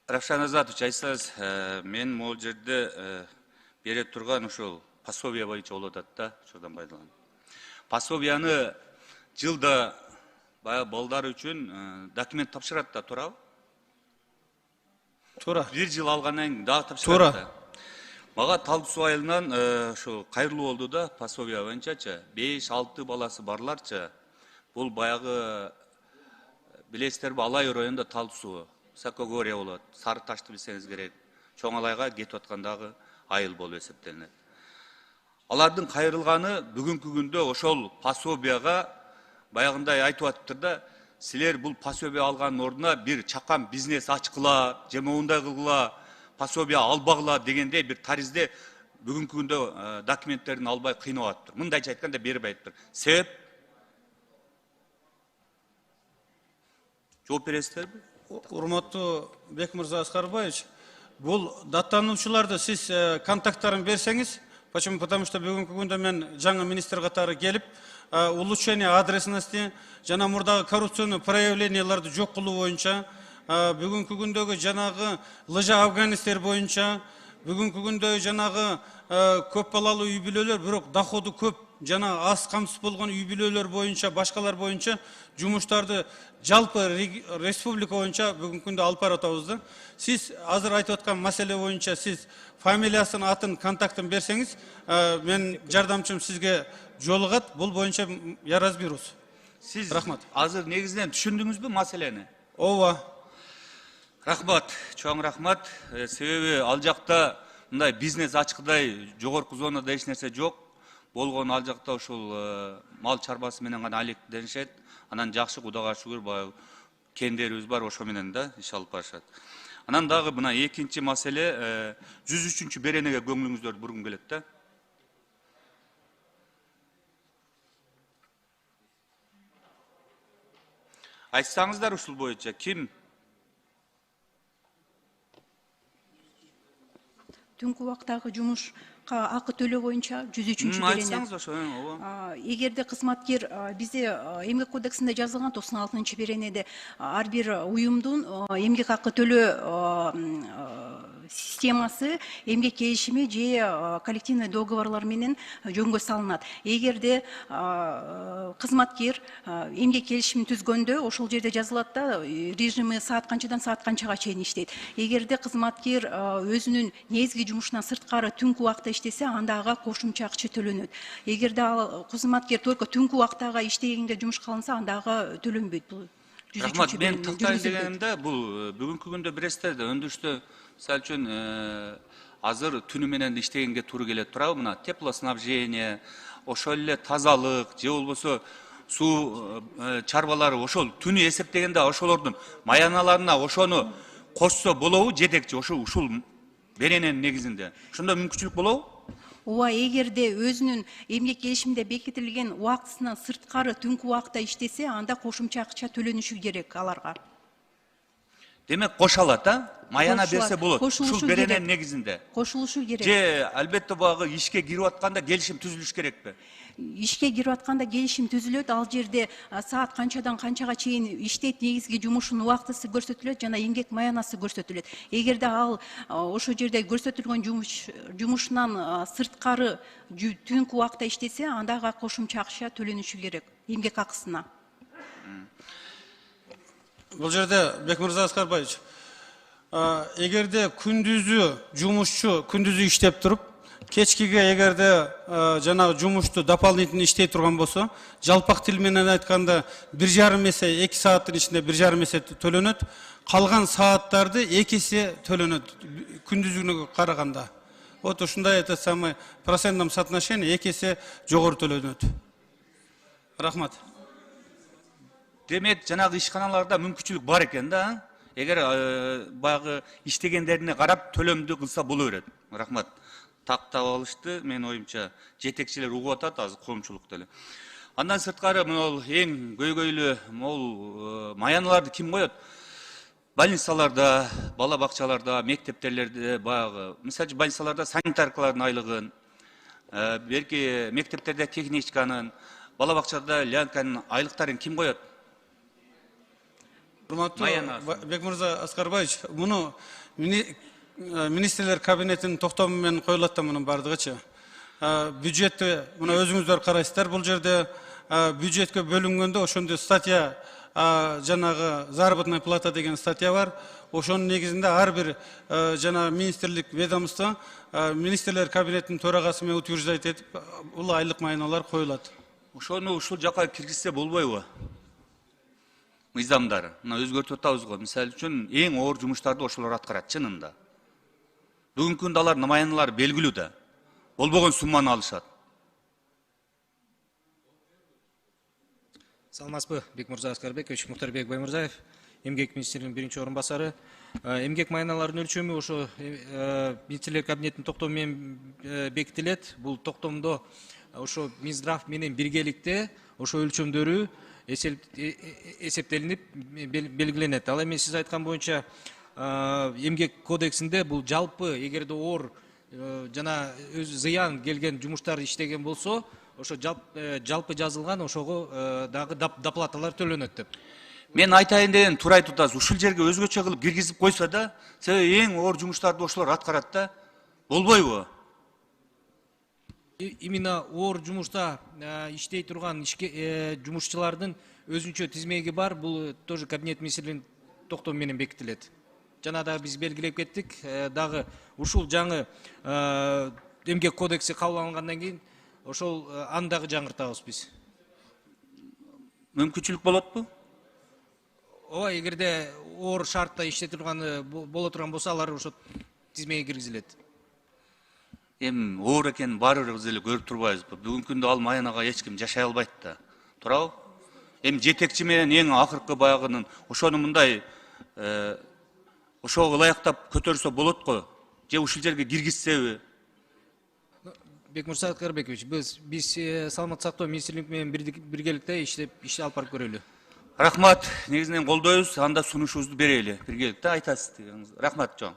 Равшан Азатович, айтсаңыз, мен могул жерде бере турган ушул пособие боюнча болуп атат да, ошодон пайдаланып. Пособияны жылда баягы балдар үчүн документ тапшырат да, туурабы? Туура. Бир жыл алгандан кийин дагы тапшырат да. Туура. Мага Талдысуу айылынан ошо кайрылуу болду да, пособие боюнчачы 5-6 баласы барларчы. Бул баягы билесиздерби, Алай районунда Талдысуу, Сакогория болот. Сары Ташты билсеңиз керек. Чоң Алайга кетип аткандагы айыл болуп эсептелинет. Алардын кайрылганы бүгүнкү күндө ошол пособияга баягындай айтып атыптыр да, силер бул пособие алганын ордуна бир чакан бизнес ачкыла, же моундай кылгыла, пособие албагыла дегенде бир таризде бүгүнкү күндө документтерин албай кыйнап атыптыр. Мындайча айтканда бербей атыптыр. Себеп? Жооп бересиздерби? Урматтуу Бекмырза Аскарбаевич, бул даттануучуларды сиз контакттарын берсеңиз, почему? Потому что бүгүнкү күндө мен жаңы министр катары келип, улучшение адресности жана мурдагы коррупционный проявленияларды жок кылуу боюнча, бүгүнкү күндөгү жанагы лыжа афганистер боюнча, бүгүнкү күндө жанагы көп балалуу үй бүлөлөр, бирок доходу көп жана аз камсыз болгон үй бүлөлөр боюнча, башкалар боюнча жумуштарды жалпы республика боюнча бүгүнкү күндө алып баратабыз да. Сиз азыр айтып аткан маселе боюнча сиз фамилиясын, атын, контактын берсеңиз, мен жардамчым сизге жолугат. Бул боюнча я разберусь. Сиз рахмат. Азыр негизинен түшүндүңүзбү маселени? Ооба. Рахмат, чоң рахмат. Себеби ал жакта мындай бизнес ачкыдай жогорку зонада эч нерсе жок. Болгон ал жакта ушул мал чарбасы менен гана алектенишет. Анан жакшы, Кудайга шүгүр, баягы кендерибиз бар, ошо менен да иш алып барышат. Анан дагы мына экинчи маселе, 103-чү беренеге көңүлүңүздөрдү бургум келет да. Айтсаңыздар ушул боюнча ким? Түнкү убактагы жумушка акы төлөө боюнча 103-чү берене. Айтсаңыз ошо, ооба. Эгерде кызматкер бизде эмгек кодексинде жазылган 96-чы беренеде ар бир уюмдун эмгек акы төлөө системасы эмгек келишими же коллективный договорлар менен жөнгө салынат. Эгерде кызматкер эмгек келишимин түзгөндө ошол жерде жазылат да, режими саат канчадан саат канчага чейин иштейт. Эгерде кызматкер өзүнүн негизги жумушунан сырткары түнкү убакта иштесе, анда ага кошумча акча төлөнөт. Эгерде ал кызматкер только түнкү убактага иштегенге жумушка алынса, анда ага төлөнбөйт. Бул Рахмат, мен тактайын дегенимде, бул бүгүнкү күндө билесиздер да, өндүрүштө мисалы үчүн азыр түнү менен иштегенге туура келет, туурабы? Мына теплоснабжение, ошол эле тазалык, же болбосо суу чарбалары, ошол түнү эсептегенде ошолордун маяналарына ошону кошсо болобу, жетекчи ушул берененин негизинде? Ошондо мүмкүнчүлүк болобу? Ооба, эгерде өзүнүн эмгек келишиминде бекитилген убактысынан сырткары түнкү убакта иштесе, анда кошумча акча төлөнүшү керек аларга. Демек кошалат, маяна берсе болот. Ушул берененин негизинде. Кошулушу керек. Же албетте багы ишке кирип атканда келишим түзүлүш керекпи? Ишке кирип атканда келишим түзүлөт, ал жерде саат канчадан канчага чейин иштейт, негизги жумушунун убактысы көрсөтүлөт жана эмгек маянасы көрсөтүлөт. Эгерде ал ошол жерде көрсөтүлгөн жумушунан сырткары түнкү убакта иштесе, анда ага кошумча акча төлөнүшү керек эмгек акысына. Бул жерде Бекмырза Аскарбаевич, эгерде күндүзү жумушчу күндүзү иштеп туруп, кечкиге эгерде жанагы жумушту дополнительно иштей турган болсо, жалпак тил менен айтканда 1,5 эсе, 2 сааттын ичинде 1,5 эсе төлөнөт, калган сааттарды 2 эсе төлөнөт күндүзүнө караганда. Вот ушундай это самый процентном соотношении 2 эсе жогору төлөнөт. Рахмат. Демек, жанагы ишканаларда мүмкүнчүлүк бар экен да. Эгер баягы иштегендерине карап төлөмдү кылса боло берет. Рахмат. Тактап алышты, мен оюмча жетекчилер угуп атат азыр коомчулукта эле. Андан сырткары могул эң көйгөйлүү могул маяналарды ким коет? Больницаларда, бала бакчаларда, мектептерде баягы, мисалы больницаларда санитаркалардын айлыгын, белки мектептерде техничканын, бала бакчада лянканын айлыктарын ким коет? Урматтуу Маяна. Бекмырза Аскарбаевич, муну министрлер кабинетинин токтому менен коюлат да мунун бардыгычы. Бюджетти мына өзүңүздөр карайсыздар, бул жерде бюджетке бөлүнгөндө ошондой статья, жанагы заработная плата деген статья бар. Ошонун негизинде ар бир жана министрлик ведомство министрлер кабинетинин төрагасы менен утверждать этип, бул айлык майналар коюлат. Ошону ушул жака киргизсе болбойбу? Мыйзамдар мына өзгөртүп атабыз го. Мисалы үчүн эң оор жумуштарды ошолор аткарат чынында. Бүгүнкү күндө алар майналар белгилүү да. Болбогон сумманы алышат. Саламатсызбы, Бекмырза Аскарбекович, Мухтарбек Баймырзаев, эмгек министринин биринчи орун басары. Эмгек майналарынын өлчөмү ошо министрлер кабинетинин токтому менен бекитилет. Бул токтомдо ошо Минздрав менен биргеликте ошо өлчөмдөрү эсептелинип белгиленет. Ал эми сиз айткан боюнча эмгек кодексинде бул жалпы эгерде оор жана зыян келген жумуштар иштеген болсо, ошо жалпы жазылган ошого дагы доплаталар төлөнөт деп. Мен айтайын деген туура айтып атасыз. Ушул жерге өзгөчө кылып киргизип койсо да, себеби эң оор жумуштарды ошолор аткарат да. Болбойбу? Именно оор жумушта иштей турган жумушчулардын өзүнчө тизмеги бар. Бул тоже кабинет министринин токтому менен бекитилет. Жана да биз белгилеп кеттик, дагы ушул жаңы эмгек кодекси кабыл алынгандан кийин ошол аны дагы жаңыртабыз биз. Мүмкүнчүлүк болотпу? Ооба, эгерде оор шартта иштете турган боло турган болсо, алар ошо тизмеге киргизилет. Эми оор экенин баарыбыз эле көрүп турбайбызбы? Бүгүнкү күндө ал маянага эч ким жашай албайт да. Туурабы? Эми жетекчи менен эң акыркы баягынын ошону мындай ошого ылайыктап көтөрсө болот го. Же ушул жерге киргизсеби? Бекмырза Аскарбекович, биз саламаттык сактоо министрлиги менен биргеликте иш алып барып көрөлү. Рахмат, негизинен колдойбуз, анда сунушубузду берели. Биргеликте айтасыз. Рахмат, чоң.